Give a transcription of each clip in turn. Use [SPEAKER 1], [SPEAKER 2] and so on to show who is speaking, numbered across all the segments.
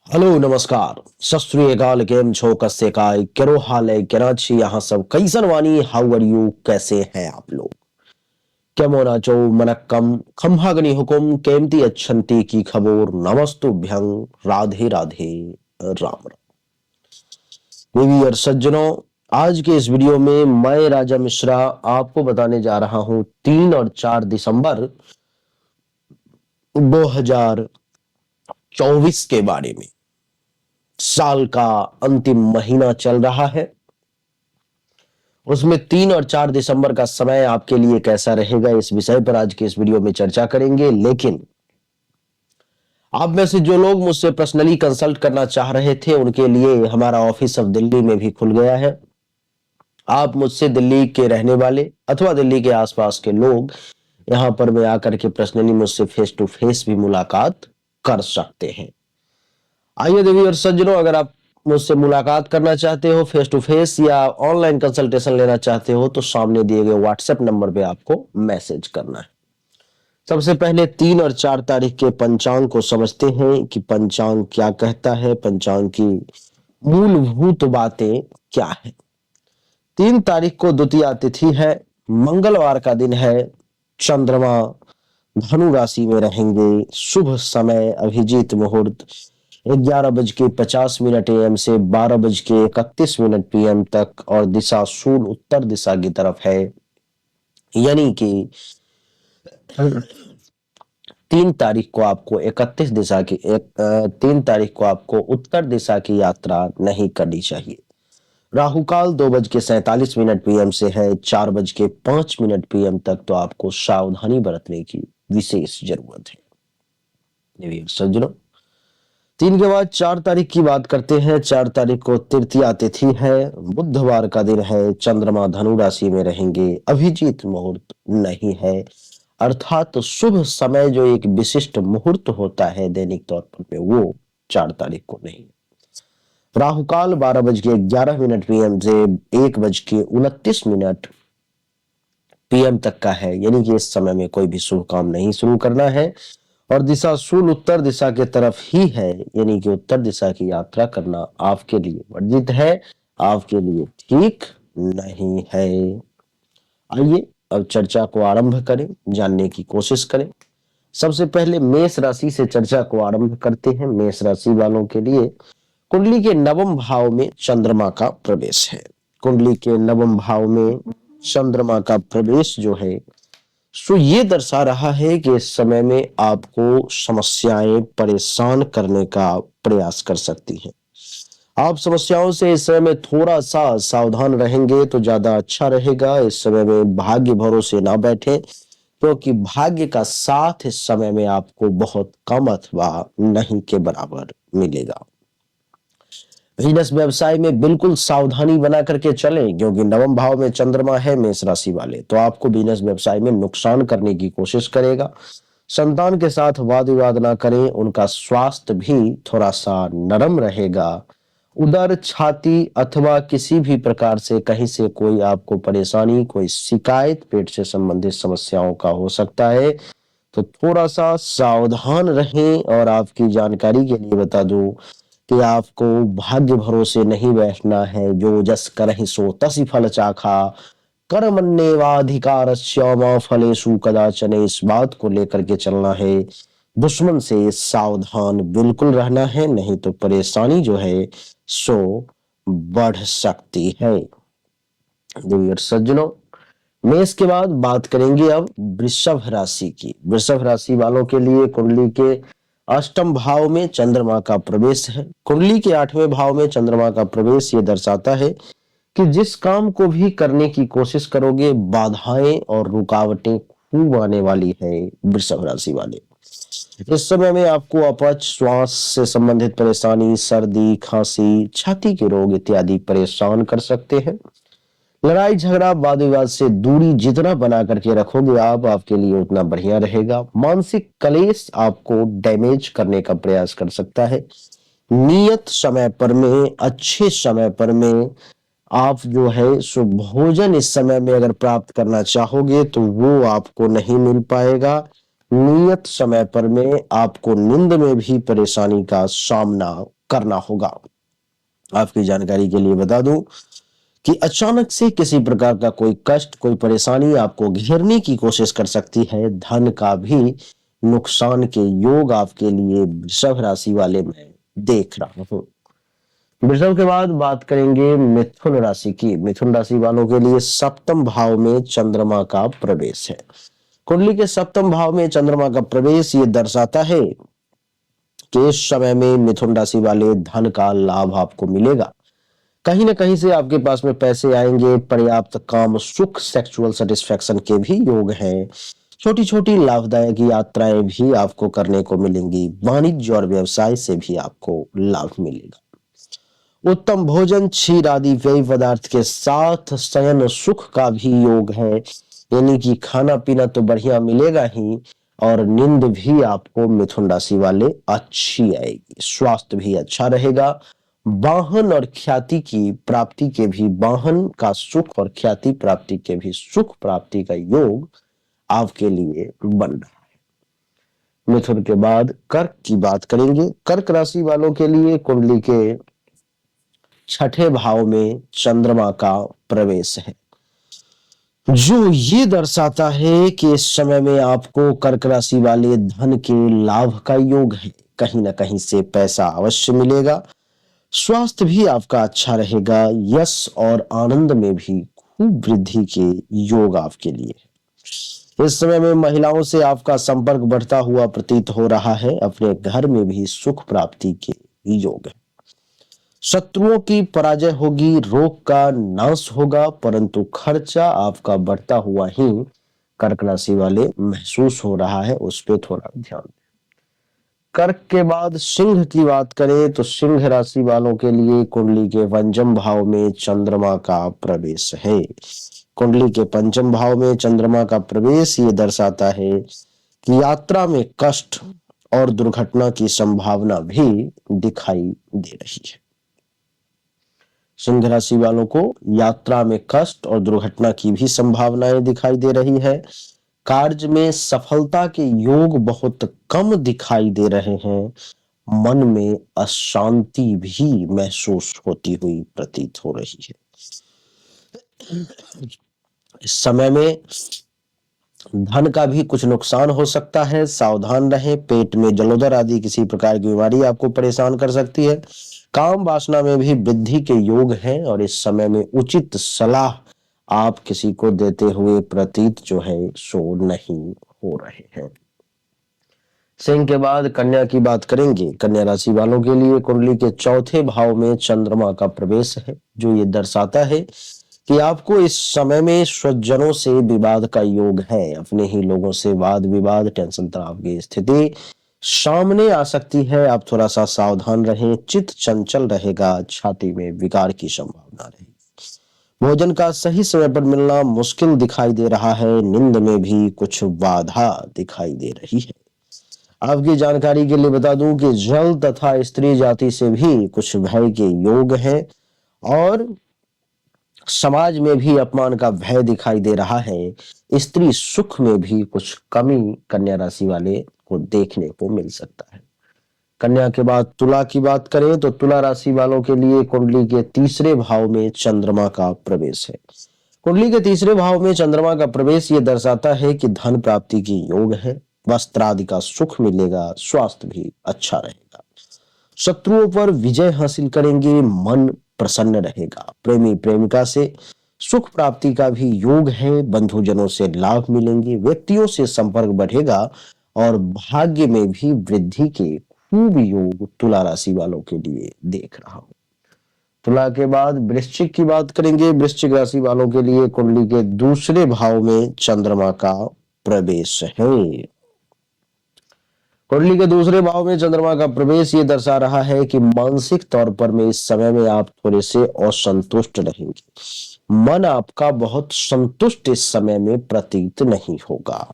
[SPEAKER 1] Hello नमस्कार सत श्री अकाल केम छो कस्से काय केरो हाल है कराची यहाँ सब कैसन वानी हाउ आर यू कैसे हैं आप लोग केमो नाचो मनक्कम खम्हागनी हुकुम केमती अच्छंती की खबर नमस्तुभ्यं राधे राधे राम राम देवी और सज्जनों आज के इस वीडियो में मैं राजा मिश्रा आपको बताने जा रहा हूं 3 और 4 दिसंबर 2024 के बारे में। साल का अंतिम महीना चल रहा है, उसमें 3 और 4 दिसंबर का समय आपके लिए कैसा रहेगा, इस विषय पर आज के इस वीडियो में चर्चा करेंगे। लेकिन आप में से जो लोग मुझसे पर्सनली कंसल्ट करना चाह रहे थे उनके लिए हमारा ऑफिस अब दिल्ली में भी खुल गया है। आप मुझसे दिल्ली के रहने वाले अथवा दिल्ली के आसपास के लोग यहां पर में आकर के पर्सनली मुझसे फेस टू फेस भी मुलाकात कर सकते हैं। आइए देवी और सज्जनों, अगर आप मुझसे मुलाकात करना चाहते हो फेस टू फेस या ऑनलाइन कंसल्टेशन लेना चाहते हो तो सामने दिए गए व्हाट्सएप नंबर पे आपको मैसेज करना है। सबसे पहले 3 और 4 तारीख के पंचांग को समझते हैं कि पंचांग क्या कहता है, पंचांग की मूलभूत बातें क्या है। 3 तारीख को द्वितीया तिथि है, मंगलवार का दिन है, चंद्रमा धनु राशि में रहेंगे। शुभ समय अभिजीत मुहूर्त 11:50 AM से 12:31 PM तक और दिशा सूर्य उत्तर दिशा की तरफ है। यानी कि 3 तारीख को आपको 3 तारीख को आपको उत्तर दिशा की यात्रा नहीं करनी चाहिए। राहु काल 2:47 PM से है 4:05 PM तक, तो आपको सावधानी बरतने की विशेष जरूरत है। देवी सज्जनों, 3 के बाद 4 तारीख की बात करते हैं। 4 तारीख को तृतीया तिथि है, बुधवार का दिन है, चंद्रमा धनु राशि में रहेंगे, अभिजीत मुहूर्त नहीं है, अर्थात शुभ समय जो एक विशिष्ट मुहूर्त होता है दैनिक तौर पर वो 4 तारीख को नहीं। राहु काल 12:11 PM से 1:29 PM तक का है, यानी कि इस समय में कोई भी शुभ काम नहीं शुरू करना है और दिशा सूर्य उत्तर दिशा के तरफ ही है, यानी कि उत्तर दिशा की यात्रा करना आपके लिए वर्जित है, आपके लिए ठीक नहीं है। आइए अब चर्चा को आरंभ करें, जानने की कोशिश करें। सबसे पहले मेष राशि से चर्चा को आरंभ करते हैं। मेष राशि वालों के लिए कुंडली के नवम भाव में चंद्रमा का प्रवेश है। कुंडली के नवम भाव में चंद्रमा का प्रवेश जो है सो ये दर्शा रहा है कि इस समय में आपको समस्याएं परेशान करने का प्रयास कर सकती हैं। आप समस्याओं से इस समय में थोड़ा सा सावधान रहेंगे तो ज्यादा अच्छा रहेगा। इस समय में भाग्य भरोसे ना बैठे, क्योंकि भाग्य का साथ इस समय में आपको बहुत कम अथवा नहीं के बराबर मिलेगा। बिजनेस व्यवसाय में बिल्कुल सावधानी बना करके चलें, क्योंकि नवम भाव में चंद्रमा है मेष राशि वाले, तो आपको बिजनेस व्यवसाय में नुकसान करने की कोशिश करेगा। संतान के साथ वाद विवाद ना करें, उनका स्वास्थ्य भी थोड़ा सा नरम रहेगा। उदर छाती अथवा किसी भी प्रकार से कहीं से कोई आपको परेशानी, कोई शिकायत, पेट से संबंधित समस्याओं का हो सकता है, तो थोड़ा सा सावधान रहें। और आपकी जानकारी के लिए बता दूं कि आपको भाग्य भरोसे नहीं बैठना है। जो जस करहि सो तसि फल चाखा, कर्मण्येवाधिकारस्य मा फलेषु कदाचन, इस बात को लेकर के चलना है। दुश्मन से सावधान बिल्कुल रहना है, नहीं तो परेशानी जो है सो बढ़ सकती है। देवी और सज्जनों, मेष के बाद बात करेंगे अब वृषभ राशि की। वृषभ राशि वालों के लिए कुंडली के अष्टम भाव में चंद्रमा का प्रवेश है। कुंडली के 8वें भाव में चंद्रमा का प्रवेश ये दर्शाता है कि जिस काम को भी करने की कोशिश करोगे बाधाएं और रुकावटें खूब आने वाली है। वृषभ राशि वाले इस समय में आपको अपच, श्वास से संबंधित परेशानी, सर्दी, खांसी, छाती के रोग इत्यादि परेशान कर सकते हैं। लड़ाई झगड़ा वाद विवाद से दूरी जितना बना करके रखोगे आप, आपके लिए उतना बढ़िया रहेगा। मानसिक कलेश आपको डैमेज करने का प्रयास कर सकता है। नियत समय पर में, अच्छे समय पर में आप जो है सो भोजन इस समय में अगर प्राप्त करना चाहोगे तो वो आपको नहीं मिल पाएगा। नियत समय पर में आपको नींद में भी परेशानी का सामना करना होगा। आपकी जानकारी के लिए बता दूं कि अचानक से किसी प्रकार का कोई कष्ट, कोई परेशानी आपको घेरने की कोशिश कर सकती है। धन का भी नुकसान के योग आपके लिए वृषभ राशि वाले मैं देख रहा हूं। वृषभ के बाद बात करेंगे मिथुन राशि की। मिथुन राशि वालों के लिए सप्तम भाव में चंद्रमा का प्रवेश है। कुंडली के सप्तम भाव में चंद्रमा का प्रवेश ये दर्शाता है कि इस समय में मिथुन राशि वाले धन का लाभ आपको मिलेगा। कहीं ना कहीं से आपके पास में पैसे आएंगे। पर्याप्त काम सुख, सेक्सुअल सेटिस्फेक्शन के भी योग हैं। छोटी छोटी लाभदायक यात्राएं भी आपको करने को मिलेंगी। वाणिज्य और व्यवसाय से भी आपको लाभ मिलेगा। उत्तम भोजन, क्षीर आदि पेय पदार्थ के साथ शयन सुख का भी योग है। यानी कि खाना पीना तो बढ़िया मिलेगा ही, और नींद भी आपको मिथुन राशि वाले अच्छी आएगी। स्वास्थ्य भी अच्छा रहेगा। वाहन और ख्याति की प्राप्ति के भी, वाहन का सुख और ख्याति प्राप्ति के भी सुख प्राप्ति का योग आपके लिए बन रहा है। मिथुन के बाद कर्क की बात करेंगे। कर्क राशि वालों के लिए कुंडली के छठे भाव में चंद्रमा का प्रवेश है, जो ये दर्शाता है कि इस समय में आपको कर्क राशि वाले धन के लाभ का योग है। कहीं ना कहीं से पैसा अवश्य मिलेगा। स्वास्थ्य भी आपका अच्छा रहेगा। यश और आनंद में भी खूब वृद्धि के योग आपके लिए है। इस समय में महिलाओं से आपका संपर्क बढ़ता हुआ प्रतीत हो रहा है। अपने घर में भी सुख प्राप्ति के योग है। शत्रुओं की पराजय होगी, रोग का नाश होगा, परंतु खर्चा आपका बढ़ता हुआ ही कर्क राशि वाले महसूस हो रहा है। उस पर थोड़ा ध्यान दें। कर्क के बाद सिंह की बात करें तो सिंह राशि वालों के लिए कुंडली के पंचम भाव में चंद्रमा का प्रवेश है। कुंडली के पंचम भाव में चंद्रमा का प्रवेश ये दर्शाता है कि यात्रा में कष्ट और दुर्घटना की संभावना भी दिखाई दे रही है। सिंह राशि वालों को यात्रा में कष्ट और दुर्घटना की भी संभावनाएं दिखाई दे रही है। कार्य में सफलता के योग बहुत कम दिखाई दे रहे हैं। मन में अशांति भी महसूस होती हुई प्रतीत हो रही है। इस समय में धन का भी कुछ नुकसान हो सकता है, सावधान रहें। पेट में जलोदर आदि किसी प्रकार की बीमारी आपको परेशान कर सकती है। काम वासना में भी वृद्धि के योग हैं, और इस समय में उचित सलाह आप किसी को देते हुए प्रतीत जो है सो नहीं हो रहे हैं। सिंह के बाद कन्या की बात करेंगे। कन्या राशि वालों के लिए कुंडली के चौथे भाव में चंद्रमा का प्रवेश है, जो ये दर्शाता है कि आपको इस समय में स्वजनों से विवाद का योग है। अपने ही लोगों से वाद विवाद, टेंशन, तनाव की स्थिति सामने आ सकती है। आप थोड़ा सा सावधान रहें। चित्त चंचल रहेगा। छाती में विकार की संभावना रहेगी। भोजन का सही समय पर मिलना मुश्किल दिखाई दे रहा है। नींद में भी कुछ बाधा दिखाई दे रही है। आपकी जानकारी के लिए बता दूं कि जल तथा स्त्री जाति से भी कुछ भय के योग हैं, और समाज में भी अपमान का भय दिखाई दे रहा है। स्त्री सुख में भी कुछ कमी कन्या राशि वाले को देखने को मिल सकता है। कन्या के बाद तुला की बात करें तो तुला राशि वालों के लिए कुंडली के तीसरे भाव में चंद्रमा का प्रवेश है। कुंडली के तीसरे भाव में चंद्रमा का प्रवेश ये दर्शाता है कि धन प्राप्ति की योग है। वस्त्र आदि का सुख मिलेगा। स्वास्थ्य भी अच्छा रहेगा। शत्रुओं पर विजय हासिल करेंगे। मन प्रसन्न रहेगा। प्रेमी प्रेमिका से सुख प्राप्ति का भी योग है। बंधुजनों से लाभ मिलेंगे। व्यक्तियों से संपर्क बढ़ेगा, और भाग्य में भी वृद्धि के खूब योग तुला राशि वालों के लिए देख रहा हूं। तुला के बाद वृश्चिक की बात करेंगे। वृश्चिक राशि वालों के लिए कुंडली के दूसरे भाव में चंद्रमा का प्रवेश है। कुंडली के दूसरे भाव में चंद्रमा का प्रवेश ये दर्शा रहा है कि मानसिक तौर पर में इस समय में आप थोड़े से असंतुष्ट रहेंगे। मन आपका बहुत संतुष्ट इस समय में प्रतीत नहीं होगा।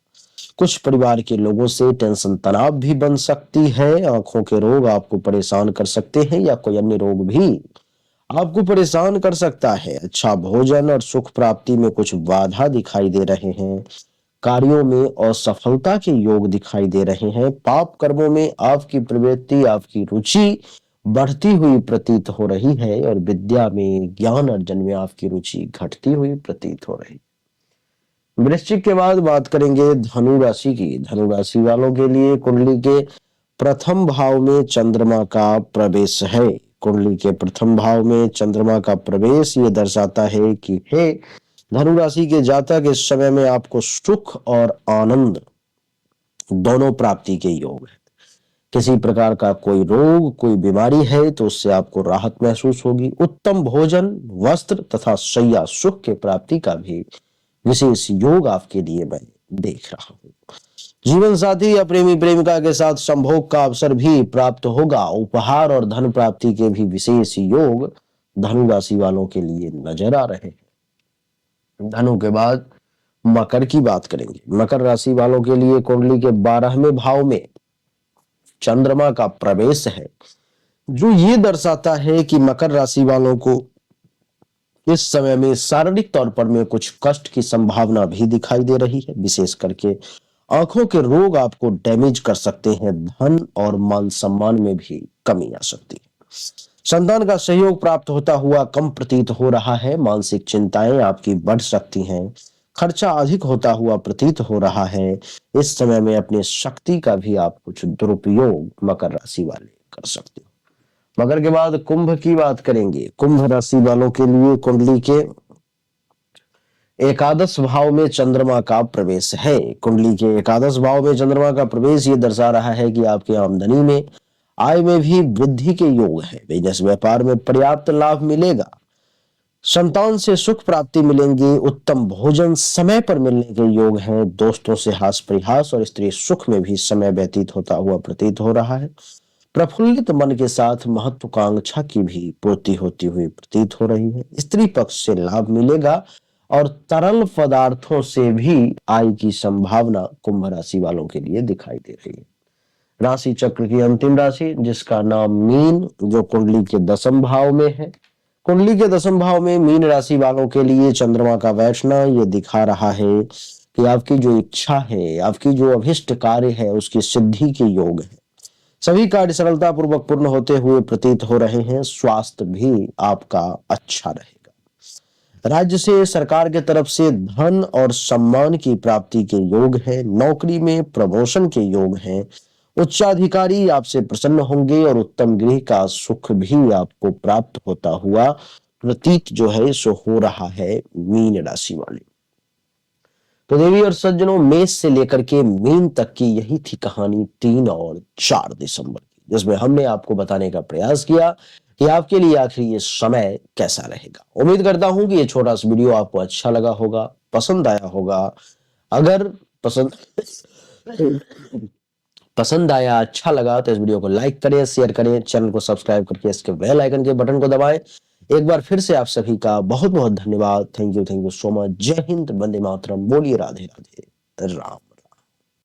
[SPEAKER 1] कुछ परिवार के लोगों से टेंशन, तनाव भी बन सकती है। आंखों के रोग आपको परेशान कर सकते हैं, या कोई अन्य रोग भी आपको परेशान कर सकता है। अच्छा भोजन और सुख प्राप्ति में कुछ बाधा दिखाई दे रहे हैं। कार्यों में असफलता के योग दिखाई दे रहे हैं। पाप कर्मों में आपकी प्रवृत्ति, आपकी रुचि बढ़ती हुई प्रतीत हो रही है और विद्या में, ज्ञान अर्जन में आपकी रुचि घटती हुई प्रतीत हो रही है। वृश्चिक के बाद बात करेंगे धनु राशि की। धनु राशि वालों के लिए कुंडली के प्रथम भाव में चंद्रमा का प्रवेश है। कुंडली के प्रथम भाव में चंद्रमा का प्रवेश ये दर्शाता है कि हे धनु राशि के जातक, इस समय में आपको सुख और आनंद दोनों प्राप्ति के योग है। किसी प्रकार का कोई रोग, कोई बीमारी है तो उससे आपको राहत महसूस होगी। उत्तम भोजन, वस्त्र तथा शैया सुख के प्राप्ति का भी विशेष योग आपके लिए मैं देख रहा हूं। जीवन साथी या प्रेमी प्रेमिका के साथ संभोग का अवसर भी प्राप्त होगा। उपहार और धन प्राप्ति के भी विशेष योग धनु राशि वालों के लिए नजर आ रहे हैं। धनु के बाद मकर की बात करेंगे। मकर राशि वालों के लिए कुंडली के 12वें भाव में चंद्रमा का प्रवेश है, जो ये दर्शाता है कि मकर राशि वालों को इस समय में शारीरिक तौर पर में कुछ कष्ट की संभावना भी दिखाई दे रही है। विशेष करके आंखों के रोग आपको डैमेज कर सकते हैं। धन और मान सम्मान में भी कमी आ सकती है। संतान का सहयोग प्राप्त होता हुआ कम प्रतीत हो रहा है। मानसिक चिंताएं आपकी बढ़ सकती हैं। खर्चा अधिक होता हुआ प्रतीत हो रहा है। इस समय में अपने शक्ति का भी आप कुछ दुरुपयोग मकर राशि वाले कर सकते हो। मकर के बाद कुंभ की बात करेंगे। कुंभ राशि वालों के लिए कुंडली के एकादश भाव में चंद्रमा का प्रवेश है। कुंडली के एकादश भाव में चंद्रमा का प्रवेश ये दर्शा रहा है कि आपकी आमदनी में, आय में भी वृद्धि के योग है। बिजनेस व्यापार में पर्याप्त लाभ मिलेगा। संतान से सुख प्राप्ति मिलेंगे। उत्तम भोजन समय पर मिलने के योग हैं। दोस्तों से हास परिहास और स्त्री सुख में भी समय व्यतीत होता हुआ प्रतीत हो रहा है। प्रफुल्लित मन के साथ महत्वाकांक्षा की भी पूर्ति होती हुई प्रतीत हो रही है। स्त्री पक्ष से लाभ मिलेगा और तरल पदार्थों से भी आय की संभावना कुंभ राशि वालों के लिए दिखाई दे रही है। राशि चक्र की अंतिम राशि जिसका नाम मीन, जो कुंडली के 10वें भाव में है। कुंडली के 10वें भाव में मीन राशि वालों के लिए चंद्रमा का बैठना ये दिखा रहा है कि आपकी जो इच्छा है, आपकी जो अभिष्ट कार्य है, उसकी सिद्धि के योग है। सभी कार्य सरलता पूर्वक पूर्ण होते हुए प्रतीत हो रहे हैं। स्वास्थ्य भी आपका अच्छा रहेगा। राज्य से, सरकार के तरफ से धन और सम्मान की प्राप्ति के योग है। नौकरी में प्रमोशन के योग हैं। उच्चाधिकारी आपसे प्रसन्न होंगे और उत्तम गृह का सुख भी आपको प्राप्त होता हुआ प्रतीत जो है सो हो रहा है मीन राशि वाले। तो देवी और सज्जनों, मेष से लेकर के मीन तक की यही थी कहानी 3 और 4 दिसंबर की, जिसमें हमने आपको बताने का प्रयास किया कि आपके लिए आखिर ये समय कैसा रहेगा। उम्मीद करता हूं कि ये छोटा सा वीडियो आपको अच्छा लगा होगा, पसंद आया होगा। अगर पसंद आया, अच्छा लगा तो इस वीडियो को लाइक करें, शेयर करें, चैनल को सब्सक्राइब करके इसके बेल आइकन के बटन को दबाएं। एक बार फिर से आप सभी का बहुत बहुत धन्यवाद। Thank you so much. जय हिंद, वंदे मातरम। बोलिए राधे राधे राम।